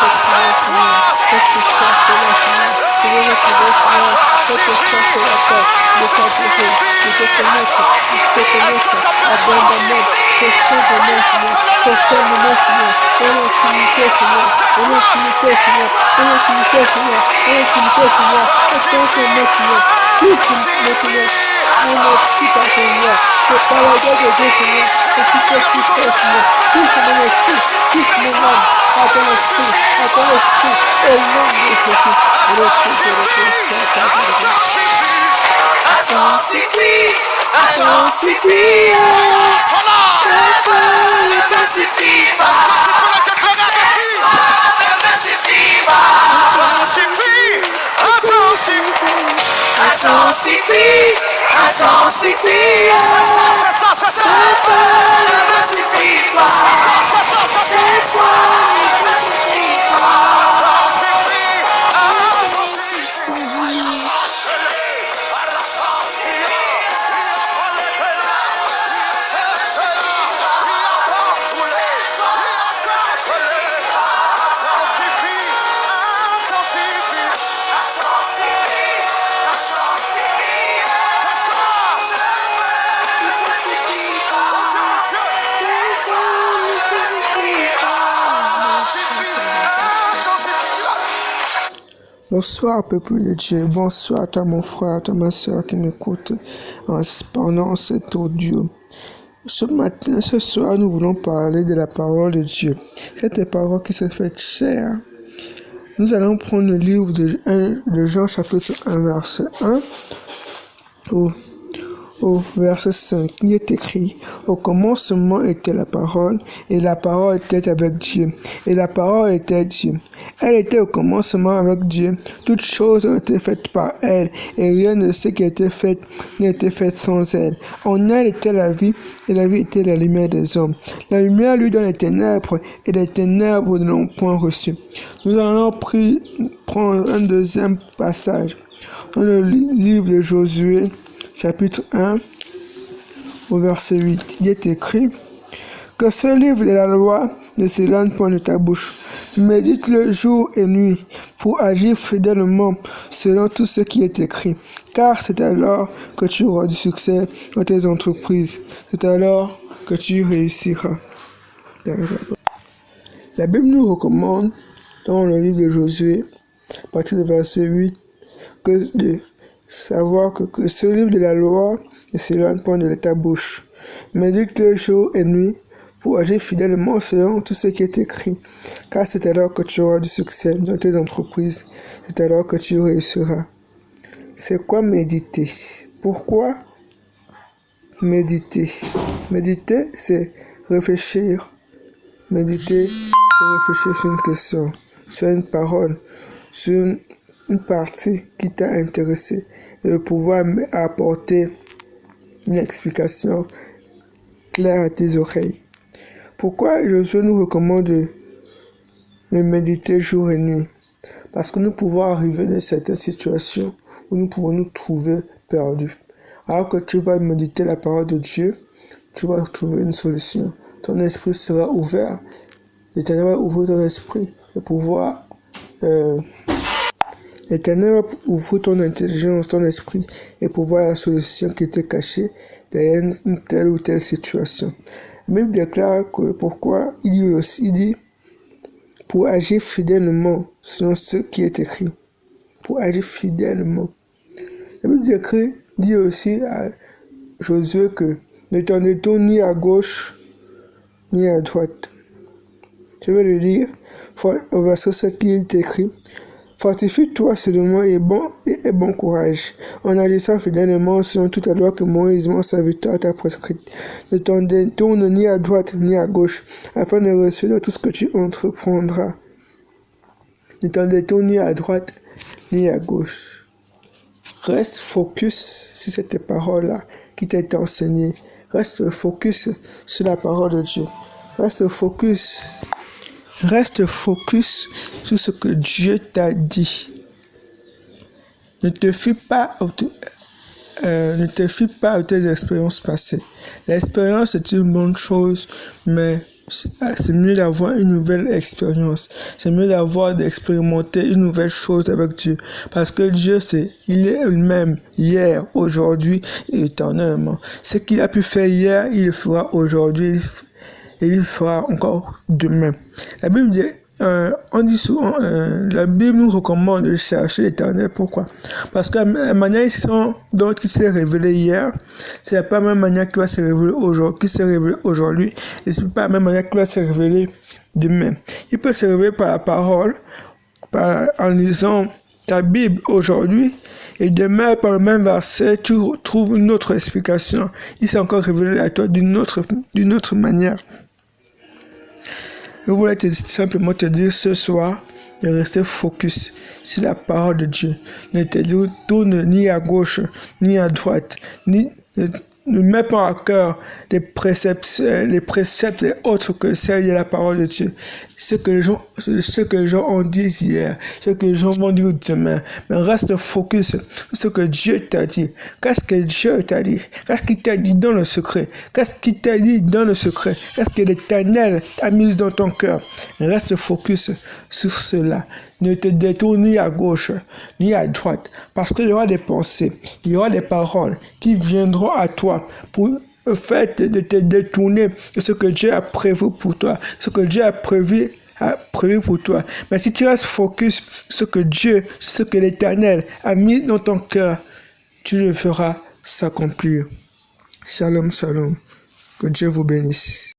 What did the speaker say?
Seigneur. Faites que ça cela, Seigneur. Je veux retrouver, Seigneur. Faites que ça cela, Père. De t'adorer, de te connaître abondamment. Profondément, Seigneur. Profondément, Seigneur. Dans l'intimité, Seigneur. Dans l'intimité, Seigneur. Dans l'intimité, Seigneur. Dans l'intimité, Seigneur. Profondément, Seigneur. Plus que nous, Seigneur. On est si par Seigneur. Que par la grâce de Dieu, Seigneur. Que tu fais tout ça, Seigneur. Touche mon esprit. Touche mon âme. À ton esprit. À ton esprit. Au nom de Jésus. Intensifie, intensifie, ne pacifie pas, intensifie, intensifie, ne pacifie pas, Bonsoir, peuple de Dieu. Bonsoir à toi, mon frère, à toi, ma soeur qui m'écoute pendant cet audio. Ce matin, ce soir, nous voulons parler de la parole de Dieu. Cette parole qui s'est faite chair. Nous allons prendre le livre de Jean, chapitre 1, verset 1 au verset 5. Il est écrit: au commencement était la parole, et la parole était avec Dieu, et la parole était Dieu. Elle était au commencement avec Dieu. Toutes choses ont été faites par elle, et rien de ce qui a été fait n'a été fait sans elle. En elle était la vie, et la vie était la lumière des hommes. La lumière lui donne les ténèbres, et les ténèbres ne l'ont point reçue. Nous allons prendre un deuxième passage dans le livre de Josué, chapitre 1, au verset 8. Il est écrit: que ce livre de la loi ne s'éloigne point de ta bouche. Médite-le jour et nuit pour agir fidèlement selon tout ce qui est écrit. Car c'est alors que tu auras du succès dans tes entreprises. C'est alors que tu réussiras. La Bible nous recommande, dans le livre de Josué, à partir du verset 8, de savoir que ce livre de la loi ne s'éloigne point de ta bouche. Médite-le jour et nuit pour agir fidèlement selon tout ce qui est écrit. Car c'est alors que tu auras du succès dans tes entreprises. C'est alors que tu réussiras. C'est quoi méditer? Pourquoi méditer? Méditer, c'est réfléchir. Méditer, c'est réfléchir sur une question, sur une parole, sur une partie qui t'a intéressé et de pouvoir apporter une explication claire à tes oreilles. Pourquoi Josué nous recommande de méditer jour et nuit? Parce que nous pouvons arriver dans certaines situations où nous pouvons nous trouver perdus. Alors que tu vas méditer la parole de Dieu, tu vas trouver une solution. Ton esprit sera ouvert. L'Éternel va ouvrir ton esprit et pouvoir... L'Éternel va ouvrir ton intelligence, ton esprit et pour voir la solution qui était cachée derrière une telle ou telle situation. La Bible déclare que pourquoi il dit pour agir fidèlement selon ce qui est écrit. Pour agir fidèlement. La Bible dit aussi à Josué que ne t'en détourne ni à gauche ni à droite. Je vais le lire au verset 7 qui est écrit: fortifie-toi seulement et bon courage, en agissant fidèlement selon toute la loi que Moïse, mon serviteur, t'a prescrite. Ne t'en détourne ni à droite ni à gauche, afin de réussir tout ce que tu entreprendras. Ne t'en détourne ni à droite ni à gauche. Reste focus sur cette parole-là qui t'a été enseignée. Reste focus sur la parole de Dieu. Reste focus sur ce que Dieu t'a dit. Ne te fie pas à tes expériences passées. L'expérience est une bonne chose, mais C'est mieux d'avoir une nouvelle expérience. C'est mieux d'expérimenter une nouvelle chose avec Dieu. Parce que Dieu, il est le même hier, aujourd'hui et éternellement. Ce qu'il a pu faire hier, il le fera aujourd'hui et il le fera encore demain. La Bible dit, on dit souvent, la Bible nous recommande de chercher l'Éternel. Pourquoi? Parce que la manière dont il s'est révélé hier, c'est pas la même manière qu'il va se révéler aujourd'hui, et c'est pas la même manière qu'il va se révéler demain. Il peut se révéler par la parole, en lisant ta Bible aujourd'hui, et demain, par le même verset, tu trouves une autre explication. Il s'est encore révélé à toi d'une autre manière. Je voulais simplement te dire ce soir de rester focus sur la parole de Dieu. Ne te tourne ni à gauche, ni à droite, ne mets pas à cœur les préceptes et autres que celles de la parole de Dieu. Ce que les gens ont dit hier, ce que les gens vont dire demain. Mais reste focus sur ce que Dieu t'a dit. Qu'est-ce que Dieu t'a dit? Qu'est-ce qu'il t'a dit dans le secret? Qu'est-ce qu'il t'a dit dans le secret? Qu'est-ce que l'Éternel a mis dans ton cœur? Reste focus sur cela. Ne te détourne ni à gauche, ni à droite. Parce qu'il y aura des pensées, il y aura des paroles qui viendront à toi pour le fait de te détourner de ce que Dieu a prévu pour toi, ce que Dieu a prévu pour toi. Mais si tu restes focus sur ce que l'Éternel a mis dans ton cœur, tu le feras s'accomplir. Shalom, shalom. Que Dieu vous bénisse.